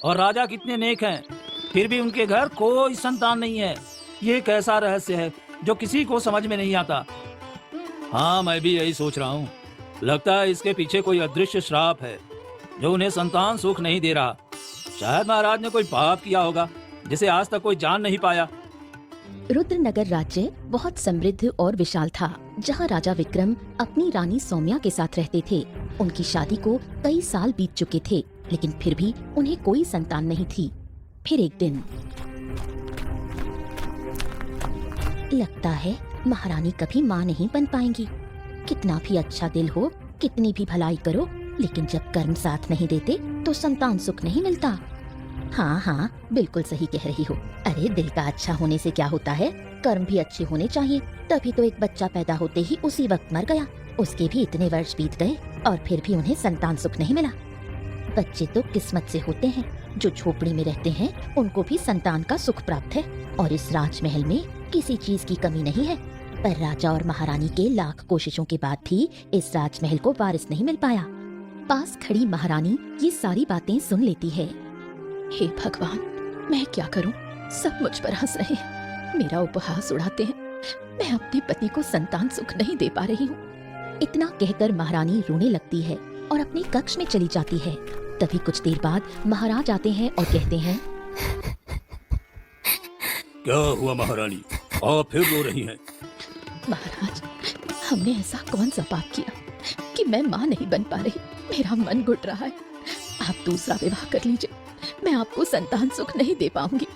और राजा कितने नेक हैं, फिर भी उनके घर कोई संतान नहीं है। ये कैसा रहस्य है जो किसी को समझ में नहीं आता। हाँ, मैं भी यही सोच रहा हूँ। लगता है इसके पीछे कोई अदृश्य श्राप है जो उन्हें संतान सुख नहीं दे रहा। शायद महाराज ने कोई पाप किया होगा जिसे आज तक कोई जान नहीं पाया। रुद्रनगर राज्य बहुत समृद्ध और विशाल था, जहाँ राजा विक्रम अपनी रानी सौम्या के साथ रहते थे। उनकी शादी को कई साल बीत चुके थे, लेकिन फिर भी उन्हें कोई संतान नहीं थी। फिर एक दिन लगता है महारानी कभी माँ नहीं बन पाएंगी। कितना भी अच्छा दिल हो, कितनी भी भलाई करो, लेकिन जब कर्म साथ नहीं देते तो संतान सुख नहीं मिलता। हाँ हाँ, बिल्कुल सही कह रही हो। अरे दिल का अच्छा होने से क्या होता है, कर्म भी अच्छे होने चाहिए। तभी तो एक बच्चा पैदा होते ही उसी वक्त मर गया। उसके भी इतने वर्ष बीत गए और फिर भी उन्हें संतान सुख नहीं मिला। बच्चे तो किस्मत से होते हैं। जो झोपड़ी में रहते हैं उनको भी संतान का सुख प्राप्त है, और इस राजमहल में किसी चीज की कमी नहीं है। पर राजा और महारानी के लाख कोशिशों के बाद भी इस राजमहल को वारिस नहीं मिल पाया। पास खड़ी महारानी ये सारी बातें सुन लेती है। हे भगवान, मैं क्या करूं? सब मुझ पर हंस रहे हैं, मेरा उपहास उड़ाते हैं। मैं अपने पति को संतान सुख नहीं दे पा रही हूँ। इतना कहकर महारानी रोने लगती है और अपने कक्ष में चली जाती है। तभी कुछ देर बाद महाराज आते हैं और कहते हैं, क्या हुआ महारानी, आप फिर रो रही हैं? महाराज, हमने ऐसा कौन सा पाप किया कि मैं माँ नहीं बन पा रही। मेरा मन घुट रहा है। आप दूसरा विवाह कर लीजिए, मैं आपको संतान सुख नहीं दे पाऊंगी।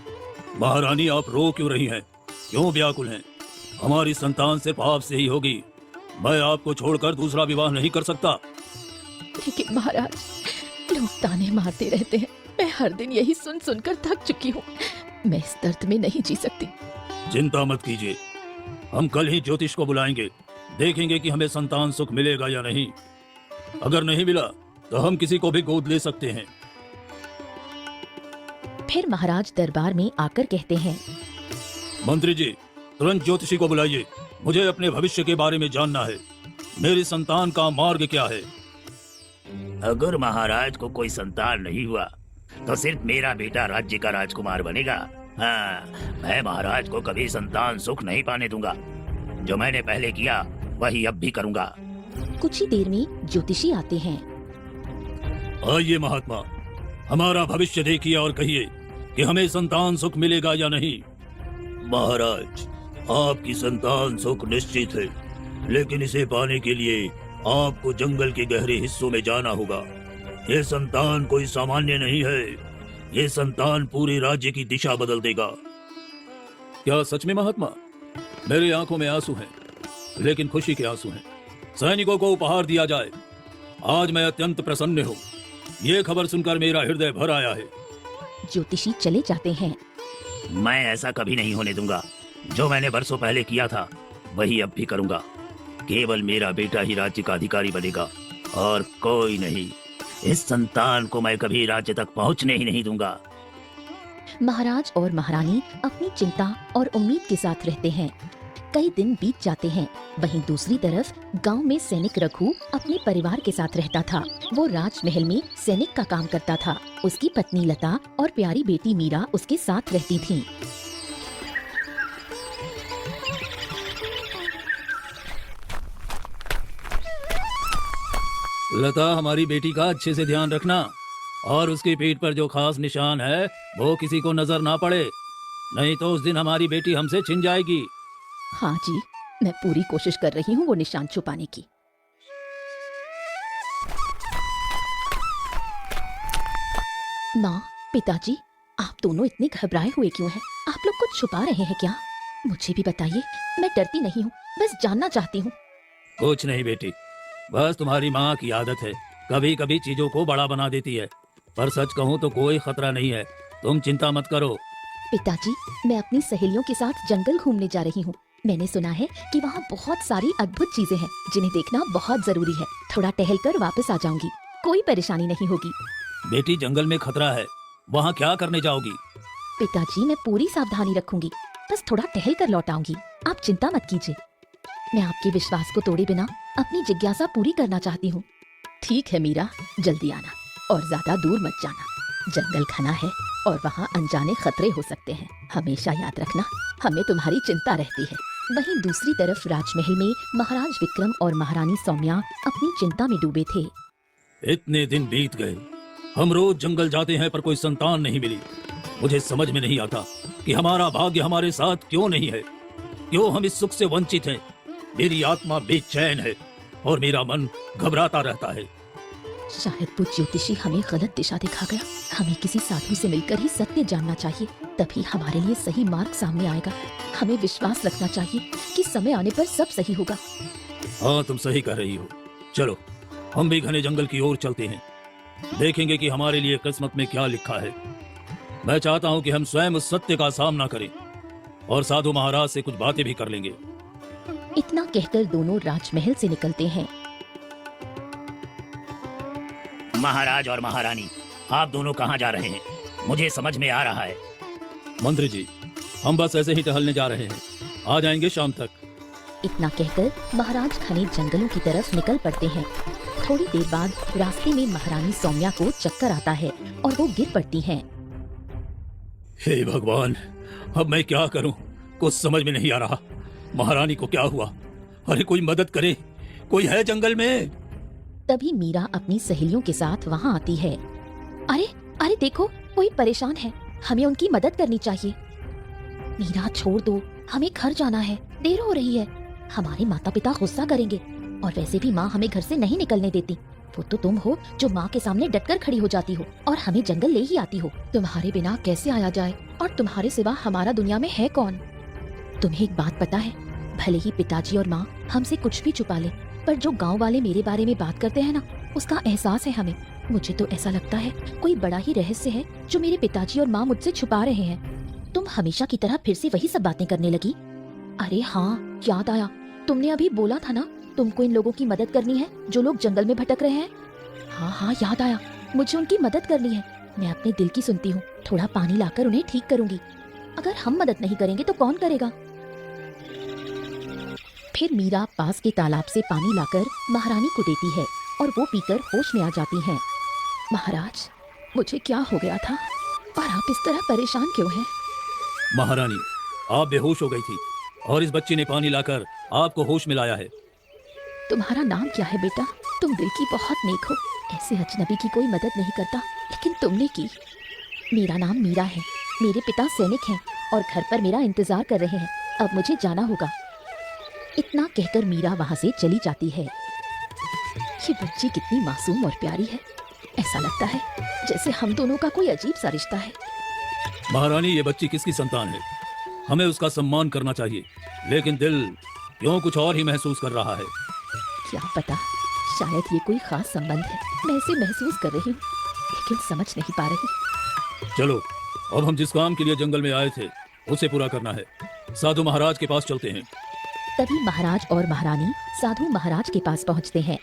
महारानी, आप रो क्यों रही हैं? क्यों व्याकुल हैं? हमारी संतान से पाप से ही होगी। मैं आपको छोड़कर दूसरा विवाह नहीं कर सकता। लेकिन महाराज, लोग ताने मारते रहते हैं। मैं हर दिन यही सुन सुनकर थक चुकी हूँ। मैं इस दर्द में नहीं जी सकती। चिंता मत कीजिए, हम कल ही ज्योतिष को बुलाएंगे। देखेंगे कि हमें संतान सुख मिलेगा या नहीं। अगर नहीं मिला तो हम किसी को भी गोद ले सकते हैं। फिर महाराज दरबार में आकर कहते हैं, मंत्री जी, तुरंत ज्योतिषी को बुलाइए। मुझे अपने भविष्य के बारे में जानना है। मेरी संतान का मार्ग क्या है? अगर महाराज को कोई संतान नहीं हुआ तो सिर्फ मेरा बेटा राज्य का राजकुमार बनेगा। हाँ, मैं महाराज को कभी संतान सुख नहीं पाने दूंगा। जो मैंने पहले किया वही अब भी करूंगा। कुछ ही देर में ज्योतिषी आते हैं। आइए महात्मा, हमारा भविष्य देखिए और कहिए कि हमें संतान सुख मिलेगा या नहीं। महाराज, आपकी संतान सुख निश्चित है, लेकिन इसे पाने के लिए आपको जंगल के गहरे हिस्सों में जाना होगा। ये संतान कोई सामान्य नहीं है। ये संतान पूरे राज्य की दिशा बदल देगा। क्या सच में महात्मा? मेरी आंखों में आंसू हैं, लेकिन खुशी के आंसू हैं। सैनिकों को उपहार दिया जाए। आज मैं अत्यंत प्रसन्न हूँ। ये खबर सुनकर मेरा हृदय भर आया है। ज्योतिषी चले जाते हैं। मैं ऐसा कभी नहीं होने दूंगा। जो मैंने बरसों पहले किया था वही अब भी करूंगा। केवल मेरा बेटा ही राज्य का अधिकारी बनेगा और कोई नहीं। इस संतान को मैं कभी राज्य तक पहुंचने ही नहीं दूंगा। महाराज और महारानी अपनी चिंता और उम्मीद के साथ रहते हैं। कई दिन बीत जाते हैं। वहीं दूसरी तरफ गांव में सैनिक रघु अपने परिवार के साथ रहता था। वो राजमहल में सैनिक का काम करता था। उसकी पत्नी लता और प्यारी बेटी मीरा उसके साथ रहती थीं। लता, हमारी बेटी का अच्छे से ध्यान रखना और उसकी पीठ पर जो खास निशान है वो किसी को नजर ना पड़े, नहीं तो उस दिन हमारी बेटी हमसे छिन जाएगी। हाँ जी, मैं पूरी कोशिश कर रही हूँ वो निशान छुपाने की। माँ, पिताजी, आप दोनों इतने घबराए हुए क्यों हैं? आप लोग कुछ छुपा रहे हैं क्या? मुझे भी बताइए। मैं डरती नहीं हूँ, बस जानना चाहती हूँ। कुछ नहीं बेटी, बस तुम्हारी माँ की आदत है, कभी कभी चीजों को बड़ा बना देती है। पर सच कहूँ तो कोई खतरा नहीं है, तुम चिंता मत करो। पिताजी, मैं अपनी सहेलियों के साथ जंगल घूमने जा रही हूँ। मैंने सुना है कि वहाँ बहुत सारी अद्भुत चीजें हैं जिन्हें देखना बहुत जरूरी है। थोड़ा टहल कर वापस आ जाऊंगी, कोई परेशानी नहीं होगी। बेटी, जंगल में खतरा है, वहाँ क्या करने जाओगी? पिताजी, मैं पूरी सावधानी रखूंगी, बस थोड़ा टहल कर लौट आऊंगी। आप चिंता मत कीजिए। मैं आपके विश्वास को तोड़े बिना अपनी जिज्ञासा पूरी करना चाहती हूँ। ठीक है मीरा, जल्दी आना और ज्यादा दूर मत जाना। जंगल घना है और वहाँ अनजाने खतरे हो सकते हैं। हमेशा याद रखना, हमें तुम्हारी चिंता रहती है। वहीं दूसरी तरफ राजमहल में महाराज विक्रम और महारानी सौम्या अपनी चिंता में डूबे थे। इतने दिन बीत गए, हम रोज जंगल जाते हैं पर कोई संतान नहीं मिली। मुझे समझ में नहीं आता कि हमारा भाग्य हमारे साथ क्यों नहीं है, क्यों हम इस सुख से वंचित हैं। मेरी आत्मा बेचैन है और मेरा मन घबराता रहता है। शायद वो ज्योतिषी हमें गलत दिशा दिखा गया। हमें किसी साधु से मिलकर ही सत्य जानना चाहिए, तभी हमारे लिए सही मार्ग सामने आएगा। हमें विश्वास रखना चाहिए कि समय आने पर सब सही होगा। हाँ, तुम सही कह रही हो। चलो हम भी घने जंगल की ओर चलते हैं, देखेंगे कि हमारे लिए किस्मत में क्या लिखा है। मैं चाहता हूँ कि हम स्वयं उस सत्य का सामना करें और साधु महाराज से कुछ बातें भी कर लेंगे। इतना कहकर दोनों राजमहल से निकलते हैं। महाराज और महारानी, आप दोनों कहाँ जा रहे हैं? मुझे समझ में आ रहा है। मंत्री जी, हम बस ऐसे ही टहलने जा रहे हैं, आ जाएंगे शाम तक। इतना कहकर महाराज घने जंगलों की तरफ निकल पड़ते हैं। थोड़ी देर बाद रास्ते में महारानी सौम्या को चक्कर आता है और वो गिर पड़ती हैं। हे भगवान, अब मैं क्या करूं? कुछ समझ में नहीं आ रहा। महारानी को क्या हुआ? अरे कोई मदद करे, कोई है जंगल में? तभी मीरा अपनी सहेलियों के साथ वहाँ आती है। अरे अरे देखो, कोई परेशान है, हमें उनकी मदद करनी चाहिए। मीरा छोड़ दो, हमें घर जाना है, देर हो रही है। हमारे माता पिता गुस्सा करेंगे और वैसे भी माँ हमें घर से नहीं निकलने देती। वो तो तुम हो जो माँ के सामने डटकर खड़ी हो जाती हो और हमें जंगल ले ही आती हो। तुम्हारे बिना कैसे आया जाए, और तुम्हारे सिवा हमारा दुनिया में है कौन? तुम्हें एक बात पता है, भले ही पिताजी और माँ हमसे कुछ भी छुपा ले, पर जो गांव वाले मेरे बारे में बात करते हैं ना, उसका एहसास है हमें। मुझे तो ऐसा लगता है कोई बड़ा ही रहस्य है जो मेरे पिताजी और माँ मुझसे छुपा रहे हैं। तुम हमेशा की तरह फिर से वही सब बातें करने लगी। अरे हाँ, याद आया, तुमने अभी बोला था ना तुमको इन लोगों की मदद करनी है जो लोग जंगल में भटक रहे हैं। हाँ हाँ, याद आया, मुझे उनकी मदद करनी है। मैं अपने दिल की सुनती हूँ, थोड़ा पानी लाकर उन्हें ठीक करूंगी। अगर हम मदद नहीं करेंगे तो कौन करेगा? फिर मीरा पास के तालाब से पानी लाकर महारानी को देती है और वो पीकर होश में आ जाती हैं। महाराज, मुझे क्या हो गया था और आप इस तरह परेशान क्यों हैं? महारानी, आप बेहोश हो गई थी और इस बच्ची ने पानी लाकर आपको होश में लाया है। तुम्हारा नाम क्या है बेटा? तुम दिल की बहुत नेक हो। ऐसे अजनबी की कोई मदद नहीं करता, लेकिन तुमने की। मेरा नाम मीरा है, मेरे पिता सैनिक हैं और घर पर मेरा इंतजार कर रहे हैं। अब मुझे जाना होगा। इतना कहकर मीरा वहाँ से चली जाती है। ये बच्ची कितनी मासूम और प्यारी है। ऐसा लगता है जैसे हम दोनों का कोई अजीब सा रिश्ता है। महारानी, ये बच्ची किसकी संतान है? हमें उसका सम्मान करना चाहिए, लेकिन दिल क्यों कुछ और ही महसूस कर रहा है। क्या पता, शायद ये कोई खास संबंध है। मैं इसे महसूस कर रही हूँ, लेकिन समझ नहीं पा रही। चलो, अब हम जिस काम के लिए जंगल में आए थे उसे पूरा करना है। साधु महाराज के पास चलते हैं। तभी महाराज और महारानी साधु महाराज के पास पहुँचते हैं।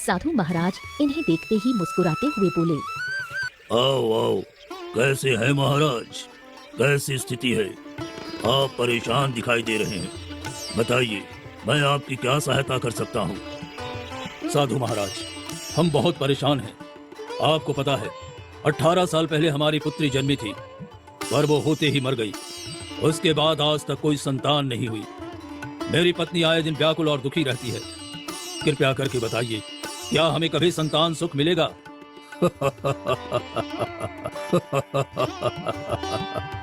साधु महाराज इन्हें देखते ही मुस्कुराते हुए बोले, आओ आओ, कैसे है महाराज? कैसी स्थिति है? आप परेशान दिखाई दे रहे हैं, बताइए मैं आपकी क्या सहायता कर सकता हूँ? साधु महाराज, हम बहुत परेशान हैं। आपको पता है, 18 साल पहले हमारी पुत्री जन्मी थी, पर वो होते ही मर गई। उसके बाद आज तक कोई संतान नहीं हुई। मेरी पत्नी आए दिन व्याकुल और दुखी रहती है। कृपया करके बताइए, क्या हमें कभी संतान सुख मिलेगा?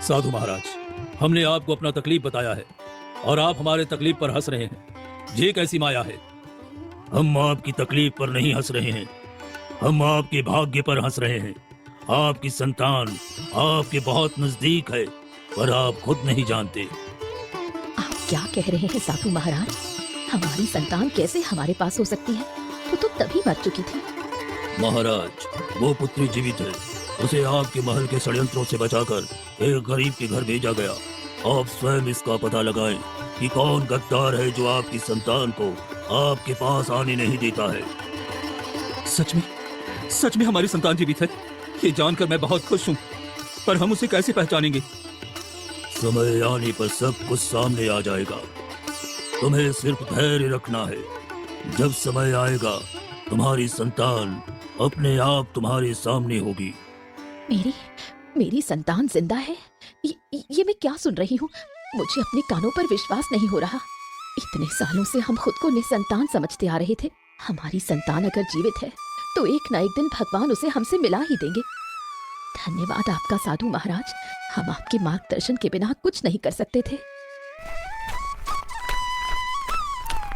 साधु महाराज, हमने आपको अपना तकलीफ बताया है और आप हमारे तकलीफ पर हंस रहे हैं। ये कैसी माया है? हम आपकी तकलीफ पर नहीं हंस रहे हैं, हम आपके भाग्य पर हंस रहे हैं। आपकी संतान आपके बहुत नजदीक है, पर आप खुद नहीं जानते। आप क्या कह रहे हैं साधु महाराज? हमारी संतान कैसे हमारे पास हो सकती है? वो तो तभी मर चुकी थी। महाराज, वो पुत्री जीवित है। उसे आपके महल के षड्यंत्रों से बचाकर एक गरीब के घर भेजा गया। आप स्वयं इसका पता लगाएं कि कौन गद्दार है जो आपकी संतान को आपके पास आने नहीं देता है। सच में हमारी संतान जीवित है, ये जानकर मैं बहुत खुश हूँ, पर हम उसे कैसे पहचानेंगे? समय आने पर सब कुछ सामने आ जाएगा। तुम्हें सिर्फ धैर्य रखना है। जब समय आएगा, तुम्हारी संतान अपने आप तुम्हारे सामने होगी। मेरी मेरी संतान जिंदा है। ये मैं क्या सुन रही हूँ? मुझे अपने कानों पर विश्वास नहीं हो रहा। इतने सालों से हम खुद को निसंतान समझते आ रहे थे। हमारी संतान अगर जीवित है तो एक न एक दिन भगवान उसे हमसे मिला ही देंगे। धन्यवाद आपका साधु महाराज, हम आपके मार्गदर्शन के बिना कुछ नहीं कर सकते थे।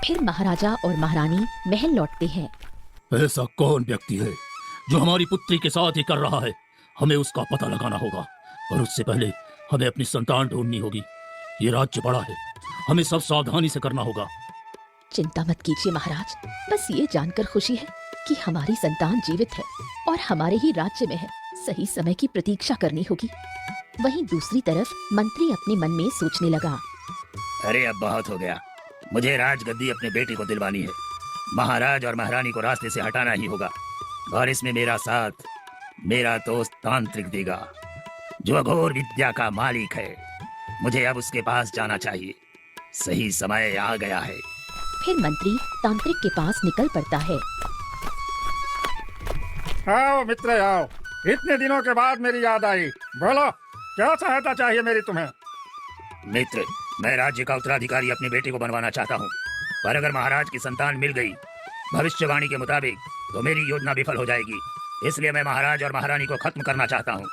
फिर महाराजा और महारानी महल लौटते हैं। ऐसा कौन व्यक्ति है जो हमारी पुत्री के साथ ही कर रहा है? हमें उसका पता लगाना होगा, और उससे पहले हमें अपनी संतान ढूंढनी होगी। ये राज्य बड़ा है, हमें सब सावधानी से करना होगा। चिंता मत कीजिए महाराज, बस ये जानकर खुशी है कि हमारी संतान जीवित है और हमारे ही राज्य में है। सही समय की प्रतीक्षा करनी होगी। वहीं दूसरी तरफ मंत्री अपने मन में सोचने लगा। अरे अब बहुत हो गया, मुझे राजगद्दी अपने बेटे को दिलवानी है। महाराज और महारानी को रास्ते से हटाना ही होगा, और इसमें मेरा साथ मेरा दोस्त तांत्रिक देगा, जो अघोर विद्या का मालिक है। मुझे अब उसके पास जाना चाहिए, सही समय आ गया है। फिर मंत्री तांत्रिक के पास निकल पड़ता है। आओ मित्र आओ, इतने दिनों के बाद मेरी याद आई। बोलो, क्या सहायता चाहिए मेरी तुम्हें? मित्र, मैं राज्य का उत्तराधिकारी अपने बेटे को बनवाना चाहता हूँ, पर अगर महाराज की संतान मिल गई भविष्यवाणी के मुताबिक तो मेरी योजना विफल हो जाएगी। इसलिए मैं महाराज और महारानी को खत्म करना चाहता हूँ।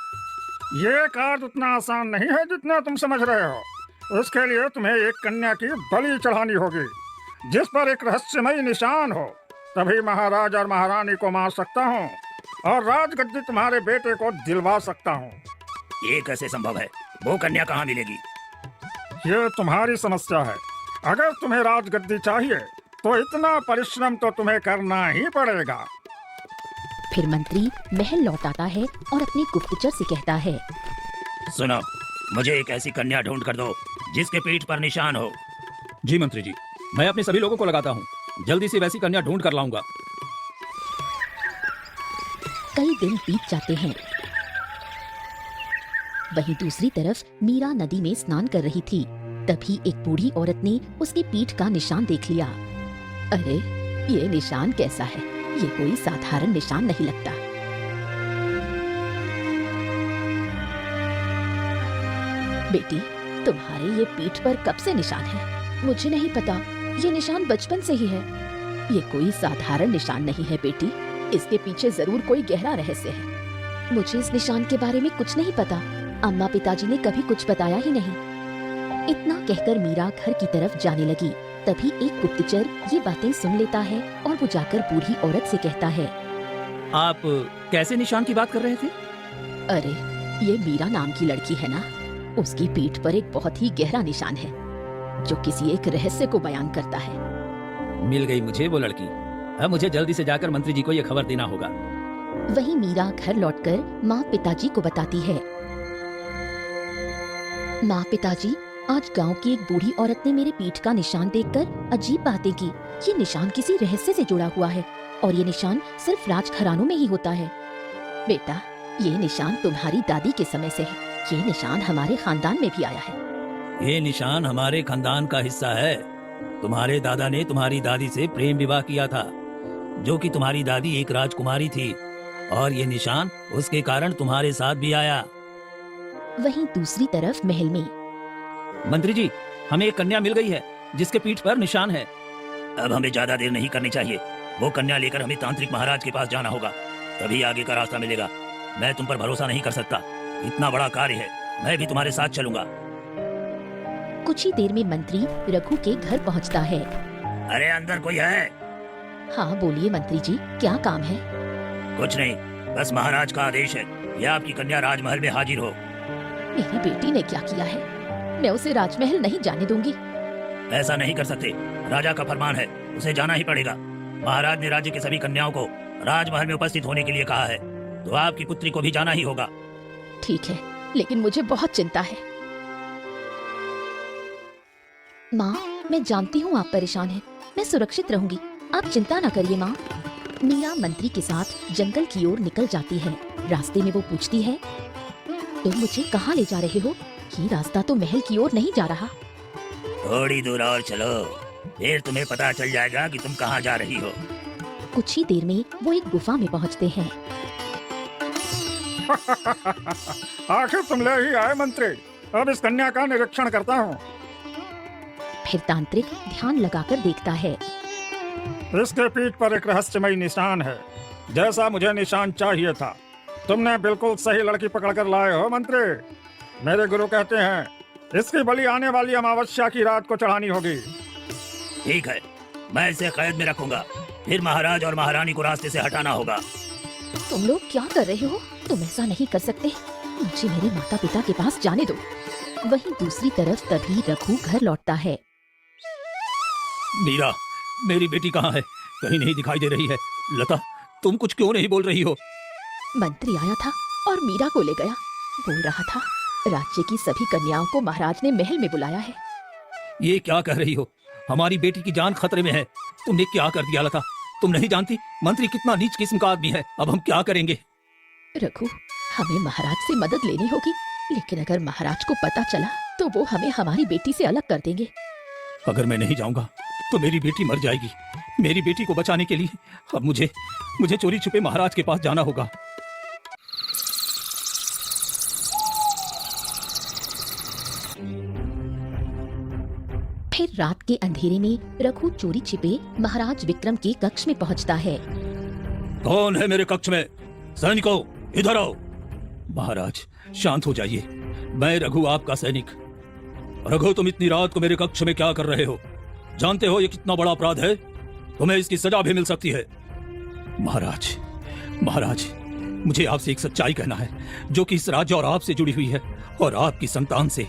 ये कार्य उतना आसान नहीं है जितना तुम समझ रहे हो। उसके लिए तुम्हें एक कन्या की बलि चढ़ानी होगी, जिस पर एक रहस्यमय निशान हो। तभी महाराज और महारानी को मार सकता हूँ और राजगद्दी तुम्हारे बेटे को दिलवा सकता हूँ। ये कैसे संभव है? वो कन्या कहाँ मिलेगी? ये तुम्हारी समस्या है। अगर तुम्हें राजगद्दी चाहिए तो इतना परिश्रम तो तुम्हें करना ही पड़ेगा। फिर मंत्री महल लौट आता है और अपने गुप्तचर से कहता है। सुनो, मुझे एक ऐसी कन्या ढूंढ कर दो जिसके पीठ पर निशान हो। जी मंत्री जी, मैं अपने सभी लोगों को लगाता हूँ, जल्दी से वैसी कन्या ढूंढ कर लाऊंगा। कई दिन बीत जाते हैं। वहीं दूसरी तरफ मीरा नदी में स्नान कर रही थी। तभी एक बूढ़ी औरत ने उसकी पीठ का निशान देख लिया। अरे, ये निशान कैसा है? ये कोई साधारण निशान नहीं लगता। बेटी, तुम्हारे ये पीठ पर कब से निशान है? मुझे नहीं पता, ये निशान बचपन से ही है। ये कोई साधारण निशान नहीं है बेटी, इसके पीछे जरूर कोई गहरा रहस्य है। मुझे इस निशान के बारे में कुछ नहीं पता। अम्मा पिताजी ने कभी कुछ बताया ही नहीं। इतना कहकर मीरा घर की तरफ जाने लगी। तभी एक गुप्तचर ये बातें सुन लेता है और वो जाकर बूढ़ी औरत से कहता है। आप कैसे निशान की बात कर रहे थे? अरे, ये मीरा नाम की लड़की है ना, उसकी पीठ पर एक बहुत ही गहरा निशान है जो किसी एक रहस्य को बयान करता है। मिल गई मुझे वो लड़की। अब मुझे जल्दी से जाकर मंत्री जी को ये खबर देना होगा। वहीं मीरा घर लौटकर माँ पिताजी को बताती है। माँ पिताजी, आज गांव की एक बूढ़ी औरत ने मेरे पीठ का निशान देखकर अजीब बातें की। ये निशान किसी रहस्य से जुड़ा हुआ है और ये निशान सिर्फ राजघरानों में ही होता है। बेटा, ये निशान तुम्हारी दादी के समय से है। ये निशान हमारे खानदान में भी आया है। ये निशान हमारे खानदान का हिस्सा है। तुम्हारे दादा ने तुम्हारी दादी से प्रेम विवाह किया था, जो कि तुम्हारी दादी एक राजकुमारी थी, और ये निशान उसके कारण तुम्हारे साथ भी आया। वहीं दूसरी तरफ महल में मंत्री जी, हमें एक कन्या मिल गई है जिसके पीठ पर निशान है। अब हमें ज्यादा देर नहीं करनी चाहिए। वो कन्या लेकर हमें तांत्रिक महाराज के पास जाना होगा, तभी आगे का रास्ता मिलेगा। मैं तुम पर भरोसा नहीं कर सकता, इतना बड़ा कार्य है। मैं भी तुम्हारे साथ चलूंगा। कुछ ही देर में मंत्री रघु के घर पहुंचता है। अरे, अंदर कोई है? हाँ बोलिए मंत्री जी, क्या काम है? कुछ नहीं, बस महाराज का आदेश है कि आपकी कन्या राजमहल में हाजिर हो। मेरी बेटी ने क्या किया है? मैं उसे राजमहल नहीं जाने दूंगी। ऐसा नहीं कर सकते, राजा का फरमान है, उसे जाना ही पड़ेगा। महाराज ने राज्य की सभी कन्याओं को राजमहल में उपस्थित होने के लिए कहा है, तो आपकी पुत्री को भी जाना ही होगा। ठीक है, लेकिन मुझे बहुत चिंता है। माँ, मैं जानती हूँ आप परेशान हैं। मैं सुरक्षित रहूंगी, आप चिंता न करिए माँ। मीरा मंत्री के साथ जंगल की ओर निकल जाती है। रास्ते में वो पूछती है, तुम मुझे कहाँ ले जा रहे हो? ये रास्ता तो महल की ओर नहीं जा रहा। थोड़ी दूर और चलो, फिर तुम्हें पता चल जाएगा कि तुम कहाँ जा रही हो। कुछ ही देर में वो एक गुफा में पहुँचते हैं। आखिर तुम ले ही आए मंत्री। अब इस कन्या का निरीक्षण करता हूँ। फिर तांत्रिक ध्यान लगाकर देखता है। इसके पीठ पर एक रहस्यमयी निशान है, जैसा मुझे निशान चाहिए था। तुमने बिल्कुल सही लड़की पकड़कर लाए हो मंत्री। मेरे गुरु कहते हैं इसकी बलि आने वाली अमावस्या की रात को चढ़ानी होगी। ठीक है, मैं इसे कैद में रखूंगा। फिर महाराज और महारानी को रास्ते से हटाना होगा। तुम लोग क्या कर रहे हो? तुम ऐसा नहीं कर सकते। मुझे मेरे माता पिता के पास जाने दो। वहीं दूसरी तरफ तभी रघु घर लौटता है। मीरा, मेरी बेटी कहाँ है? कहीं नहीं दिखाई दे रही है। लता, तुम कुछ क्यों नहीं बोल रही हो? मंत्री आया था और मीरा को ले गया। बोल रहा था राज्य की सभी कन्याओं को महाराज ने महल में बुलाया है। ये क्या कह रही हो? हमारी बेटी की जान खतरे में है। तुमने क्या कर दिया लता? तुम नहीं जानती मंत्री कितना नीच किस्म का आदमी है। अब हम क्या करेंगे? रघु, हमें महाराज से मदद लेनी होगी, लेकिन अगर महाराज को पता चला तो वो हमें हमारी बेटी से अलग कर देंगे। अगर मैं नहीं जाऊंगा तो मेरी बेटी मर जाएगी। मेरी बेटी को बचाने के लिए अब मुझे चोरी छुपे महाराज के पास जाना होगा। फिर रात के अंधेरे में रघु चोरी छिपे महाराज विक्रम के कक्ष में पहुंचता है। कौन है मेरे कक्ष में? सैनिकों, इधर आओ। महाराज, शांत हो जाइए। मैं रघु, आपका सैनिक। रघु, तुम इतनी रात को मेरे कक्ष में क्या कर रहे हो? जानते हो ये कितना बड़ा अपराध है? तुम्हें इसकी सजा भी मिल सकती है। महाराज, मुझे आपसे एक सच्चाई कहना है, जो कि इस राज्य और आपसे जुड़ी हुई है और आपकी संतान से।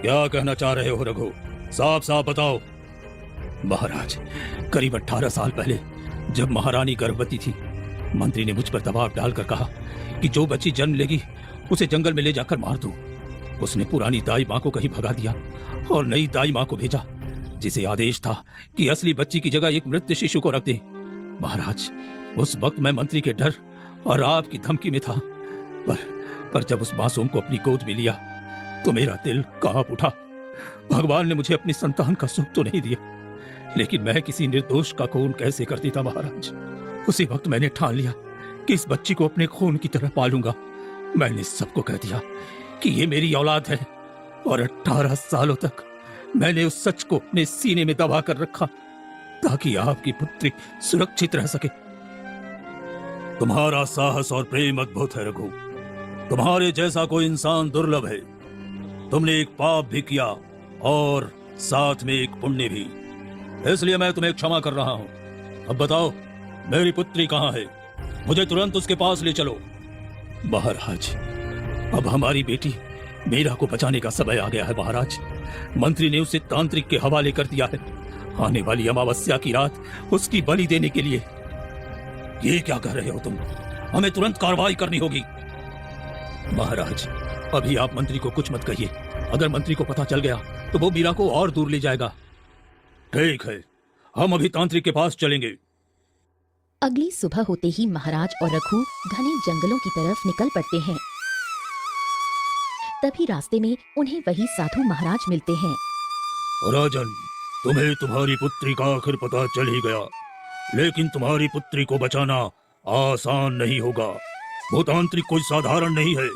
क्या कहना चाह रहे हो रघु? साफ साफ बताओ। महाराज, करीब 18 साल पहले जब महारानी गर्भवती थी, मंत्री ने मुझ पर दबाव डालकर कहा कि जो बच्ची जन्म लेगी उसे जंगल में ले जाकर मार दूं। उसने पुरानी दाई माँ को कहीं भगा दिया और नई दाई माँ को भेजा, जिसे आदेश था कि असली बच्ची की जगह एक मृत शिशु को रख दे। महाराज, उस वक्त मैं मंत्री के डर और आपकी धमकी में था, पर जब उस मासूम को अपनी गोद में लिया तो मेरा दिल कांप उठा। भगवान ने मुझे अपनी संतान का सुख तो नहीं दिया, लेकिन मैं किसी निर्दोष का खून कैसे कर देता महाराज। उसी वक्त मैंने ठान लिया कि इस बच्ची को अपने खून की तरह पालूंगा। मैंने सबको कह दिया कि ये मेरी औलाद है और 18 सालों तक मैंने उस सच को अपने सीने में दबा कर रखा ताकि आपकी पुत्री सुरक्षित रह सके। तुम्हारा साहस और प्रेम अद्भुत है रघु। तुम्हारे जैसा कोई इंसान दुर्लभ है। तुमने एक पाप भी किया और साथ में एक पुण्य भी, इसलिए मैं तुम्हें क्षमा कर रहा हूं। अब बताओ, मेरी पुत्री कहाँ है? मुझे तुरंत उसके पास ले चलो। महाराज, अब हमारी बेटी मीरा को बचाने का समय आ गया है महाराज। मंत्री ने उसे तांत्रिक के हवाले कर दिया है, आने वाली अमावस्या की रात उसकी बलि देने के लिए। ये क्या कह रहे हो तुम? हमें तुरंत कार्रवाई करनी होगी। महाराज, अभी आप मंत्री को कुछ मत कहिए। अगर मंत्री को पता चल गया तो वो मीरा को और दूर ले जाएगा। ठीक है, हम अभी तांत्रिक के पास चलेंगे। अगली सुबह होते ही महाराज और रघु घने जंगलों की तरफ निकल पड़ते हैं। तभी रास्ते में उन्हें वही साधु महाराज मिलते हैं। राजन, तुम्हें तुम्हारी पुत्री का आखिर पता चल ही गया, लेकिन तुम्हारी पुत्री को बचाना आसान नहीं होगा। वो तांत्रिक कोई साधारण नहीं है।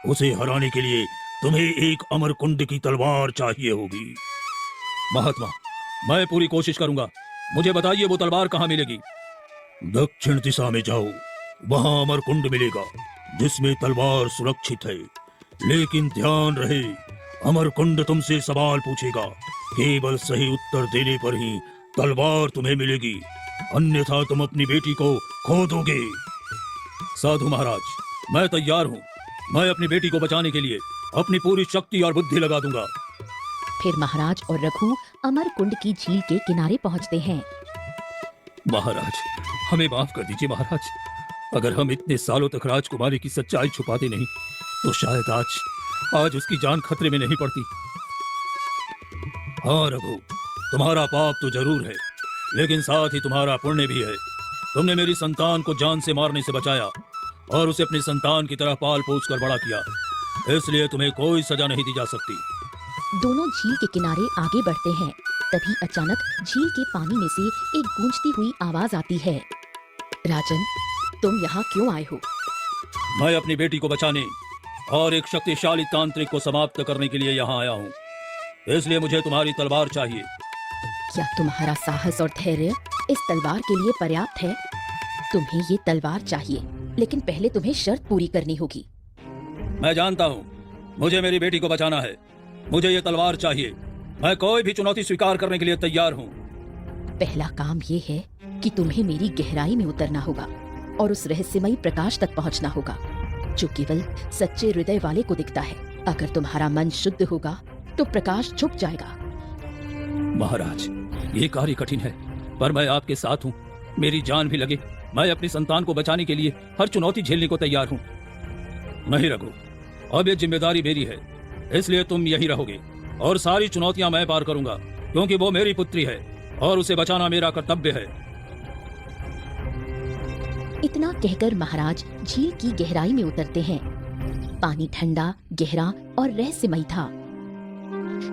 उसे हराने के लिए तुम्हें एक अमरकुंड की तलवार चाहिए होगी। महात्मा, मैं पूरी कोशिश करूंगा। मुझे बताइए वो तलवार कहाँ मिलेगी? दक्षिण दिशा में जाओ, वहाँ अमरकुंड मिलेगा जिसमें तलवार सुरक्षित है। लेकिन ध्यान रहे, अमरकुंड तुमसे सवाल पूछेगा। केवल सही उत्तर देने पर ही तलवार तुम्हें मिलेगी, अन्यथा तुम अपनी बेटी को खो दोगे। साधु महाराज, मैं तैयार हूँ। मैं अपनी बेटी को बचाने के लिए अपनी पूरी शक्ति और बुद्धि लगा दूंगा। फिर महाराज और रघु अमरकुंड की झील के किनारे पहुंचते हैं। महाराज, हमें माफ कर दीजिए महाराज। अगर हम इतने सालों तक राजकुमारी की सच्चाई छुपाते नहीं तो शायद आज उसकी जान खतरे में नहीं पड़ती। हाँ रघु, तुम्हारा पाप तो जरूर है, लेकिन साथ ही तुम्हारा पुण्य भी है। तुमने मेरी संतान को जान से मारने से बचाया और उसे अपनी संतान की तरह पाल पोस कर बड़ा किया, इसलिए तुम्हें कोई सजा नहीं दी जा सकती। दोनों झील के किनारे आगे बढ़ते हैं। तभी अचानक झील के पानी में से एक गूंजती हुई आवाज आती है। राजन, तुम यहाँ क्यों आए हो? मैं अपनी बेटी को बचाने और एक शक्तिशाली तांत्रिक को समाप्त करने के लिए यहाँ आया हूँ। इसलिए मुझे तुम्हारी तलवार चाहिए। क्या तुम्हारा साहस और धैर्य इस तलवार के लिए पर्याप्त है? तुम्हें ये तलवार चाहिए, लेकिन पहले तुम्हें शर्त पूरी करनी होगी। मैं जानता हूँ, मुझे मेरी बेटी को बचाना है। मुझे ये तलवार चाहिए। मैं कोई भी चुनौती स्वीकार करने के लिए तैयार हूँ। पहला काम ये है कि तुम्हें मेरी गहराई में उतरना होगा और उस रहस्यमयी प्रकाश तक पहुंचना होगा जो केवल सच्चे हृदय वाले को दिखता है। अगर तुम्हारा मन शुद्ध होगा तो प्रकाश छुप जाएगा। महाराज, ये कार्य कठिन है, पर मैं आपके साथ हूँ। मेरी जान भी लगे, मैं अपनी संतान को बचाने के लिए हर चुनौती झेलने को तैयार हूँ। नहीं रघु, अब ये जिम्मेदारी मेरी है, इसलिए तुम यही रहोगे और सारी चुनौतियां मैं पार करूंगा, क्योंकि वो मेरी पुत्री है और उसे बचाना मेरा कर्तव्य है। इतना कहकर महाराज झील की गहराई में उतरते हैं। पानी ठंडा, गहरा और रहस्यमयी था।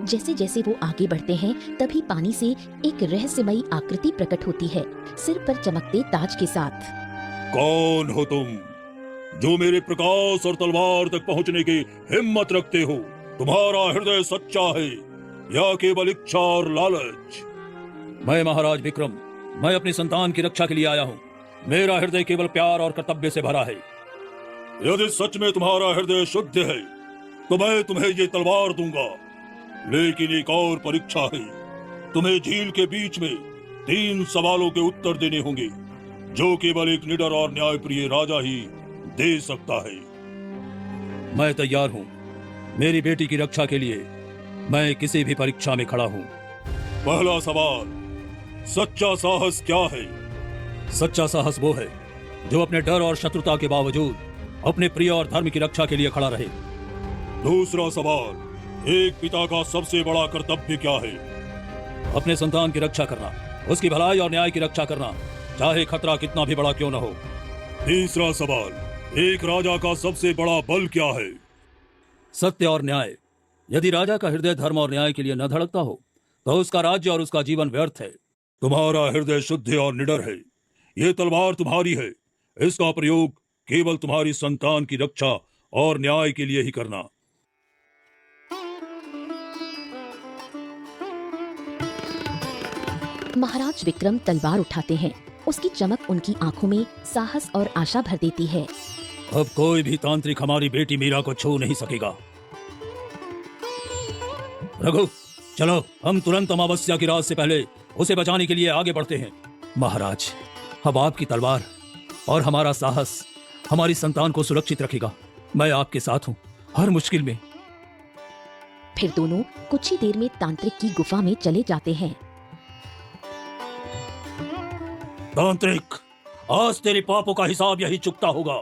जैसे जैसे वो आगे बढ़ते हैं, तभी पानी से एक रहस्यमयी आकृति प्रकट होती है, सिर पर चमकते ताज के साथ। कौन हो तुम जो मेरे प्रकाश और तलवार तक पहुंचने की हिम्मत रखते हो? तुम्हारा हृदय सच्चा है या केवल इच्छा और लालच? मैं महाराज विक्रम, मैं अपनी संतान की रक्षा के लिए आया हूँ। मेरा हृदय केवल प्यार और कर्तव्य से भरा है। यदि सच में तुम्हारा हृदय शुद्ध है तो मैं तुम्हें ये तलवार दूंगा, लेकिन एक और परीक्षा है। तुम्हें झील के बीच में 3 सवालों के उत्तर देने होंगे जो केवल एक निडर और न्यायप्रिय राजा ही दे सकता है। मैं तैयार हूँ। मेरी बेटी की रक्षा के लिए मैं किसी भी परीक्षा में खड़ा हूँ। पहला सवाल, सच्चा साहस क्या है? सच्चा साहस वो है जो अपने डर और शत्रुता के बावजूद अपने प्रिय और धर्म की रक्षा के लिए खड़ा रहे। दूसरा सवाल, एक पिता का सबसे बड़ा कर्तव्य क्या है? अपने संतान की रक्षा करना, उसकी भलाई और न्याय की रक्षा करना, चाहे खतरा कितना भी बड़ा क्यों न हो। तीसरा सवाल, एक राजा का सबसे बड़ा बल क्या है? सत्य और न्याय। यदि राजा का हृदय धर्म और न्याय के लिए न धड़कता हो तो उसका राज्य और उसका जीवन व्यर्थ है। तुम्हारा हृदय शुद्ध और निडर है। ये तलवार तुम्हारी है। इसका प्रयोग केवल तुम्हारी संतान की रक्षा और न्याय के लिए ही करना। महाराज विक्रम तलवार उठाते हैं। उसकी चमक उनकी आंखों में साहस और आशा भर देती है। अब कोई भी तांत्रिक हमारी बेटी मीरा को छू नहीं सकेगा। रघु, चलो हम तुरंत अमावस्या की रात से पहले उसे बचाने के लिए आगे बढ़ते हैं। महाराज, अब आपकी तलवार और हमारा साहस हमारी संतान को सुरक्षित रखेगा। मैं आपके साथ हूँ हर मुश्किल में। फिर दोनों कुछ ही देर में तांत्रिक की गुफा में चले जाते हैं। तांत्रिक, आज तेरे पापों का हिसाब यही चुकता होगा।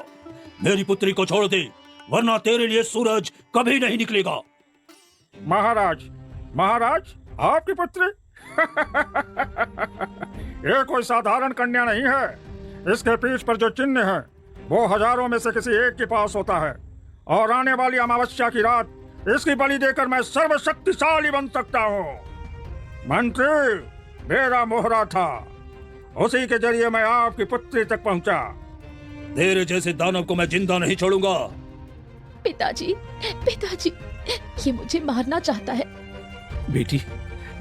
मेरी पुत्री को छोड़ दे, वरना तेरे लिए सूरज कभी नहीं निकलेगा। महाराज, महाराज, आपकी पुत्री? ये कोई साधारण कन्या नहीं है। इसके पीठ पर जो चिन्ह है वो हजारों में से किसी एक के पास होता है, और आने वाली अमावस्या की रात इसकी बलि देकर मैं सर्वशक्तिशाली बन सकता हूँ। मंत्री, मेरा मोहरा था, उसी के जरिए मैं आपकी पुत्री तक पहुँचा। तेरे जैसे दानव को मैं जिंदा नहीं छोड़ूंगा। पिताजी, पिताजी, ये मुझे मारना चाहता है। बेटी,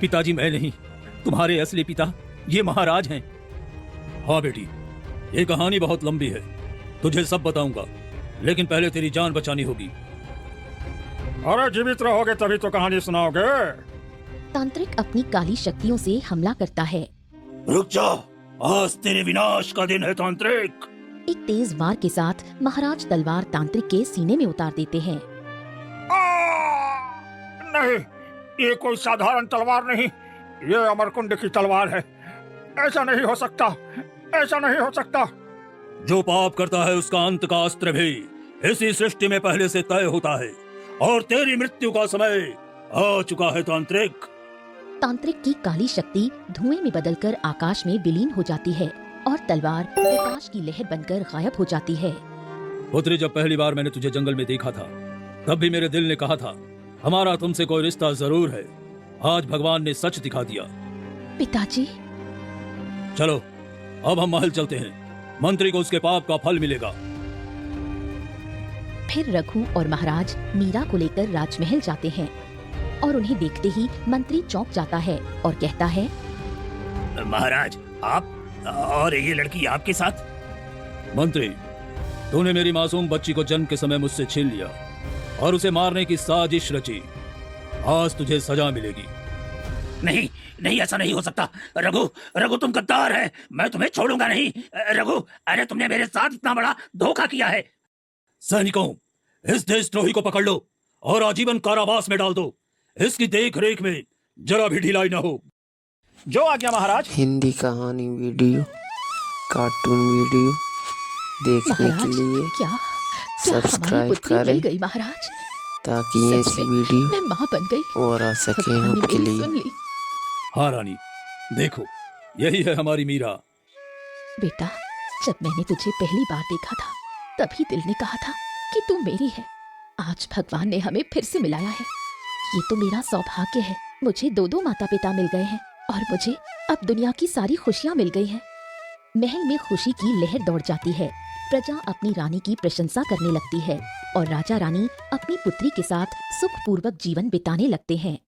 पिताजी मैं नहीं, तुम्हारे असली पिता ये महाराज हैं। हाँ बेटी, ये कहानी बहुत लंबी है, तुझे सब बताऊंगा, लेकिन पहले तेरी जान बचानी होगी। अरे जीवित रहोगे तभी तो कहानी सुनाओगे। तांत्रिक अपनी काली शक्तियों से हमला करता है। रुक जा, आज तेरे विनाश का दिन है तांत्रिक। एक तेज वार के साथ महाराज तलवार तांत्रिक के सीने में उतार देते हैं। नहीं, ये कोई साधारण तलवार नहीं, ये अमरकुंड की तलवार है। ऐसा नहीं हो सकता, ऐसा नहीं हो सकता। जो पाप करता है उसका अंत का अस्त्र भी इसी सृष्टि में पहले से तय होता है, और तेरी मृत्यु का समय आ चुका है तांत्रिक। तांत्रिक की काली शक्ति धुएं में बदलकर आकाश में विलीन हो जाती है और तलवार प्रकाश की लहर बनकर गायब हो जाती है। पुत्री, जब पहली बार मैंने तुझे जंगल में देखा था तब भी मेरे दिल ने कहा था हमारा तुमसे कोई रिश्ता जरूर है। आज भगवान ने सच दिखा दिया। पिताजी, चलो अब हम महल चलते हैं, मंत्री को उसके पाप का फल मिलेगा। फिर रघु और महाराज मीरा को लेकर राजमहल जाते हैं और उन्हें देखते ही मंत्री चौंक जाता है और कहता है, महाराज आप और ये लड़की आपके साथ? मंत्री, तूने मेरी मासूम बच्ची को जन्म के समय मुझसे छीन लिया और उसे मारने की साजिश रची। आज तुझे सजा मिलेगी। नहीं नहीं, ऐसा नहीं हो सकता। रघु रघु तुम गद्दार है, मैं तुम्हें छोड़ूंगा नहीं। रघु, अरे तुमने मेरे साथ इतना बड़ा धोखा किया है। सैनिकों, इस देशद्रोही को पकड़ लो और आजीवन कारावास में डाल दो। इसकी देख रेख में जरा भी ढिलाई ना हो। जो आज्ञा महाराज। हिंदी कहानी वीडियो, कार्टून वीडियो देखने के महाराज लिए क्या हमारी सब्सक्राइब पुत्री मिल करें गई महाराज? ताकि ये सच में वीडियो मैं माँ बन गई। और आ सके भगवान ने आपके मेरी लिए। सुन ली। हाँ रानी, देखो यही है हमारी मीरा। बेटा, जब मैंने तुझे पहली बार देखा था तभी दिल ने कहा था कि तू मेरी है। आज भगवान ने हमें फिर से मिलाया है। ये तो मेरा सौभाग्य है। मुझे दो माता पिता मिल गए हैं और मुझे अब दुनिया की सारी खुशियाँ मिल गई हैं। महल में खुशी की लहर दौड़ जाती है। प्रजा अपनी रानी की प्रशंसा करने लगती है और राजा रानी अपनी पुत्री के साथ सुखपूर्वक जीवन बिताने लगते हैं।